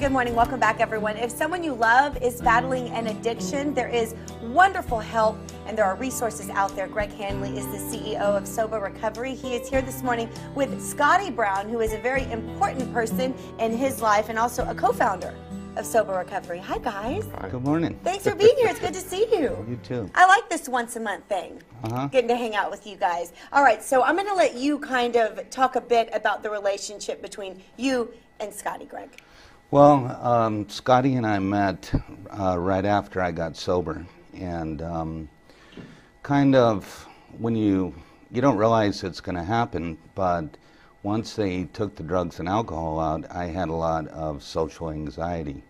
Good morning. Welcome back, everyone. If someone you love is battling an addiction, there is wonderful help and there are resources out there. Greg Hanley is the CEO of SOBA Recovery. He is here this morning with Scotty Brown, who is a very important person in his life and also a co-founder of SOBA Recovery. Hi, guys. Hi. Good morning. Thanks for being here. It's good to see you. You too. I like this once a month thing, getting to hang out with you guys. All right, so I'm going to let you kind of talk a bit about the relationship between you and Scotty, Greg. Well, Scotty and I met right after I got sober, and kind of when you don't realize it's going to happen, but once they took the drugs and alcohol out, I had a lot of social anxiety,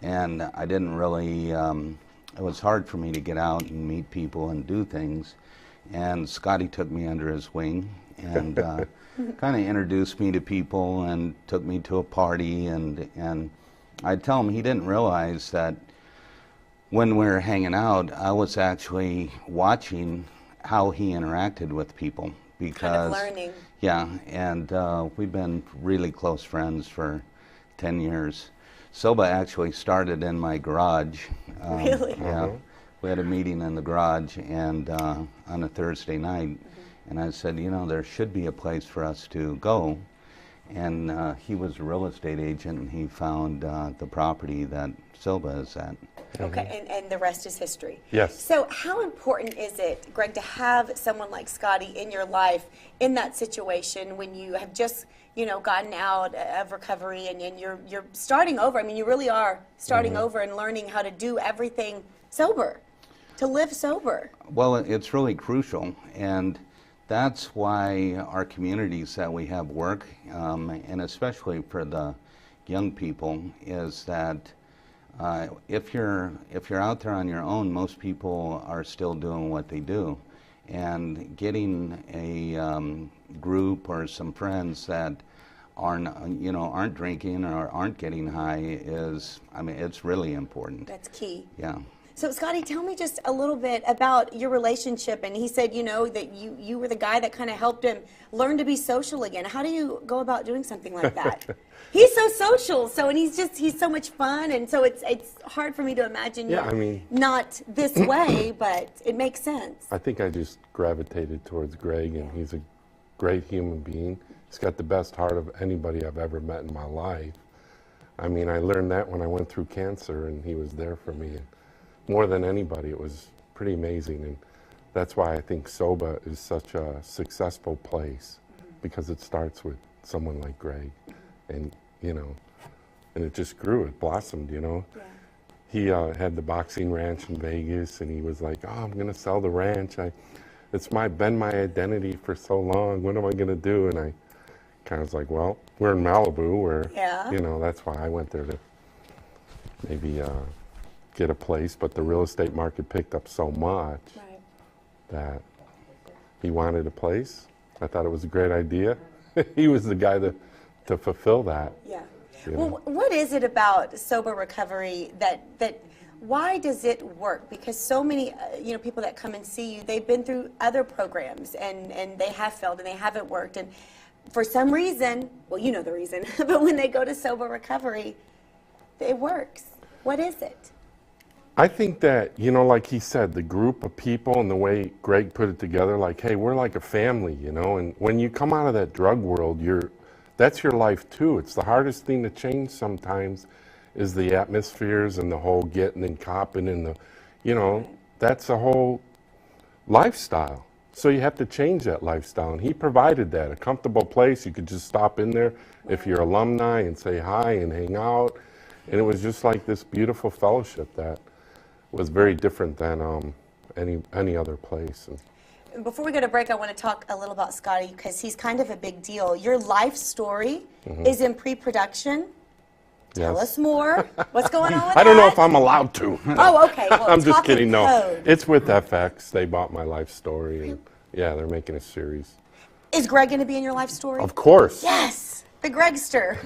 and I didn't really, it was hard for me to get out and meet people and do things, and Scotty took me under his wing and kind of introduced me to people and took me to a party, and I'd tell him he didn't realize that when we were hanging out, I was actually watching how he interacted with people. Because, kind of learning. Yeah, and we've been really close friends for 10 years. SOBA actually started in my garage. Really? Yeah. We had a meeting in the garage and on a Thursday night, and I said, you know, there should be a place for us to go. And he was a real estate agent, and he found the property that SOBA is at. Okay, and the rest is history. Yes. So how important is it, Greg, to have someone like Scotty in your life in that situation when you have just, you know, gotten out of recovery and you're starting over? I mean, you really are starting over and learning how to do everything sober, to live sober. Well, it's really crucial, and that's why our communities that we have work, and especially for the young people, is that if you're out there on your own, most people are still doing what they do, and getting a group or some friends that aren't drinking or aren't getting high is, I mean, it's really important. That's key. Yeah. So, Scotty, tell me just a little bit about your relationship. And he said, you know, that you were the guy that kind of helped him learn to be social again. How do you go about doing something like that? He's so social, and he's so much fun, and so it's hard for me to imagine not this way, but it makes sense. I think I just gravitated towards Greg, and he's a great human being. He's got the best heart of anybody I've ever met in my life. I mean, I learned that when I went through cancer, and he was there for me. And more than anybody, it was pretty amazing, and that's why I think SOBA is such a successful place, because it starts with someone like Greg, and you know, and it just grew, it blossomed, you know. Yeah. He had the boxing ranch in Vegas, and he was like, oh, I'm gonna sell the ranch. It's been my identity for so long, what am I gonna do? And I kind of was like, well, we're in Malibu, where, you know, that's why I went there to maybe get a place, but the real estate market picked up so much that he wanted a place. I thought it was a great idea. He was the guy to fulfill that. Yeah. Well, what is it about SOBA Recovery that why does it work? Because so many people that come and see you, they've been through other programs and they have failed and they haven't worked, and for some reason, well, you know the reason, but when they go to SOBA Recovery, it works. What is it? I think that, you know, like he said, the group of people and the way Greg put it together, like, hey, we're like a family, you know, and when you come out of that drug world, that's your life too. It's the hardest thing to change sometimes is the atmospheres and the whole getting and copping and the, you know, that's a whole lifestyle. So you have to change that lifestyle, and he provided that, a comfortable place. You could just stop in there if you're alumni and say hi and hang out, and it was just like this beautiful fellowship that was very different than any other place. And before we go to break, I want to talk a little about Scotty, because he's kind of a big deal. Your life story is in pre-production. Tell us more. What's going on with that? I don't know if I'm allowed to. Oh, okay. Well, I'm just kidding. No, code. It's with FX. They bought my life story, and yeah, they're making a series. Is Greg going to be in your life story? Of course. Yes, the Gregster.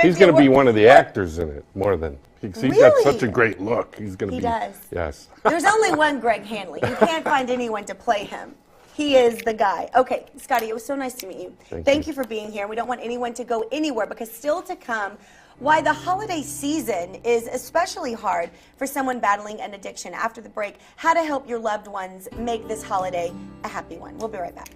He's going to be one of the actors in it, more than he's got such a great look. He's going to be. He does. Yes. There's only one Greg Hanley. You can't find anyone to play him. He is the guy. Okay, Scotty, it was so nice to meet you. Thank you for being here. We don't want anyone to go anywhere because still to come, why the holiday season is especially hard for someone battling an addiction. After the break, how to help your loved ones make this holiday a happy one. We'll be right back.